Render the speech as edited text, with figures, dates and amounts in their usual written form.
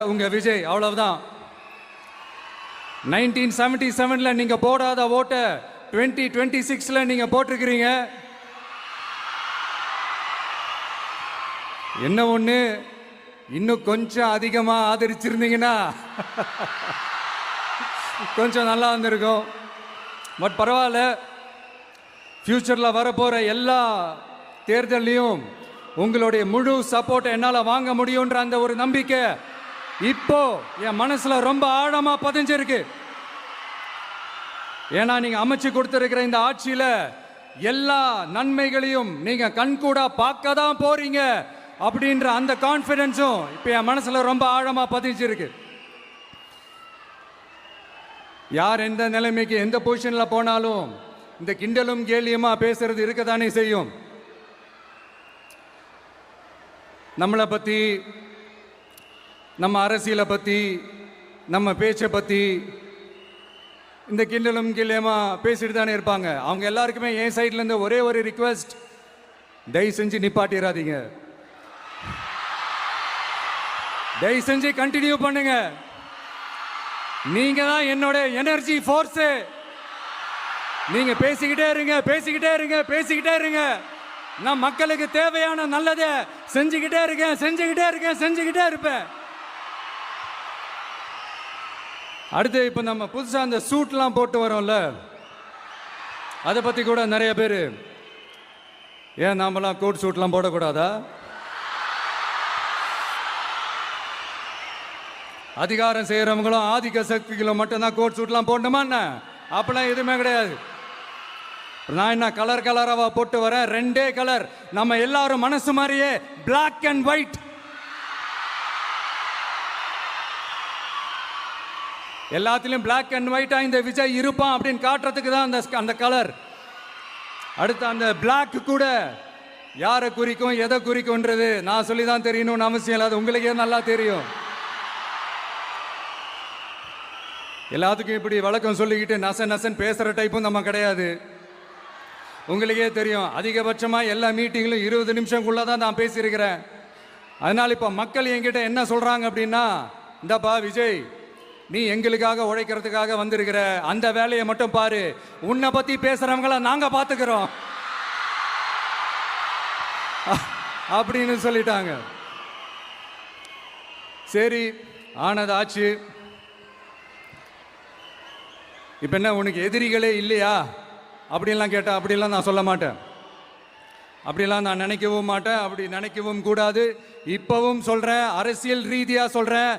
உங்க விஜய் அவ்வளவுதான். 1977ல நீங்க போடாத ஓட்ட 2026ல நீங்க போட்டிருக்கிறீங்க. என்ன ஒண்ணு, இன்னும் கொஞ்சம் அதிகமா ஆதரிச்சிருந்தீங்கன்னா கொஞ்சம் நல்லா வந்திருக்கும். பட் பரவாயில்ல, ஃபியூச்சர்ல வரப்போற எல்லா தேர்தலையும் உங்களுடைய முழு சப்போர்ட்டை என்னால் வாங்க முடியுன்ற அந்த ஒரு நம்பிக்கை இப்போ என் மனசுல ரொம்ப ஆழமா பதிஞ்சிருக்கு. ஏன்னா நீங்க அமைச்சு கொடுத்திருக்கிற இந்த ஆட்சியில எல்லா நன்மைகளையும் நீங்க கண்கூடா பார்க்க தான் போறீங்க அப்படின்ற அந்த கான்ஃபிடன்ஸும் இப்போ என் மனசுல ரொம்ப ஆழமா பதிஞ்சிருக்கு. யார் எந்த நிலைமைக்கு எந்த பொசிஷன்ல போனாலும் இந்த கிண்டலும் கேலியுமா பேசுறது இருக்கதானே செய்யும். நம்மளை பத்தி, நம்ம அரசியலை பற்றி, நம்ம பேச்சை பற்றி இந்த கிண்டலும் கில்லியமா பேசிட்டு தானே இருப்பாங்க. அவங்க எல்லாருக்குமே என் சைட்லேருந்து ஒரே ஒரு ரிக்வெஸ்ட், தயவு செஞ்சு நிப்பாட்டிடாதீங்க. தயவு செஞ்சு கண்டினியூ பண்ணுங்க. நீங்க தான் என்னோட எனர்ஜி ஃபோர்ஸு. நீங்க பேசிக்கிட்டே இருங்க, பேசிக்கிட்டே இருங்க, பேசிக்கிட்டே இருங்க. நான் மக்களுக்கு தேவையான நல்லதை செஞ்சுக்கிட்டே இருக்கேன், செஞ்சுக்கிட்டே இருக்கேன், செஞ்சுக்கிட்டே இருப்பேன். அடுத்து இப்போ நம்ம புதுசாக அந்த சூட்லாம் போட்டு வரோம்ல, அதை பற்றி கூட நிறைய பேர், ஏன் நாமெல்லாம் கோட் சூட்லாம் போடக்கூடாதா? அதிகாரம் செய்கிறவங்களும் ஆதிக்க சக்திகளும் மட்டும்தான் கோட் சூட்லாம் போடணுமா என்ன? அப்பெல்லாம் எதுவுமே கிடையாது. நான் என்ன கலர் கலராக போட்டு வரேன், ரெண்டே கலர், நம்ம எல்லாரும் மனசு மாதிரியே பிளாக் அண்ட் ஒயிட். எல்லாத்திலும் பிளாக் அண்ட் ஒயிட்டா இந்த விஜய் இருப்பான் அப்படின்னு காட்டுறதுக்கு தான் அந்த கலர். அடுத்து அந்த பிளாக் கூட யாரை குறிக்கும் எதை குறிக்கும்ன்றது நான் சொல்லி தான் தெரியணும்னு அவசியம் இல்லை, அது உங்களுக்கே நல்லா தெரியும். எல்லாத்துக்கும் இப்படி வழக்கம் சொல்லிக்கிட்டு நச நசன் பேசுகிற டைப்பும் நம்ம கிடையாது. உங்களுக்கே தெரியும், அதிகபட்சமாக எல்லா மீட்டிங்கிலும் 20 நிமிஷம்குள்ளே தான் நான் பேசியிருக்கிறேன். அதனால் இப்போ மக்கள் என்கிட்ட என்ன சொல்கிறாங்க அப்படின்னா, இந்தப்பா விஜய், நீ எங்களுக்காக உழைக்கிறதுக்காக வந்திருக்கிற, அந்த வேலையை மட்டும் பாரு, உன்னை பற்றி பேசுகிறவங்கள நாங்கள் பார்த்துக்கிறோம் அப்படின்னு சொல்லிட்டாங்க. சரி, ஆனது ஆச்சு. இப்போ என்ன, உனக்கு எதிரிகளே இல்லையா அப்படின்லாம் கேட்டால் அப்படிலாம் நான் சொல்ல மாட்டேன். அப்படிலாம் நான் நினைக்கவும் மாட்டேன், அப்படி நினைக்கவும் கூடாது. இப்பவும் சொல்கிறேன், அரசியல் ரீதியாக சொல்கிறேன்,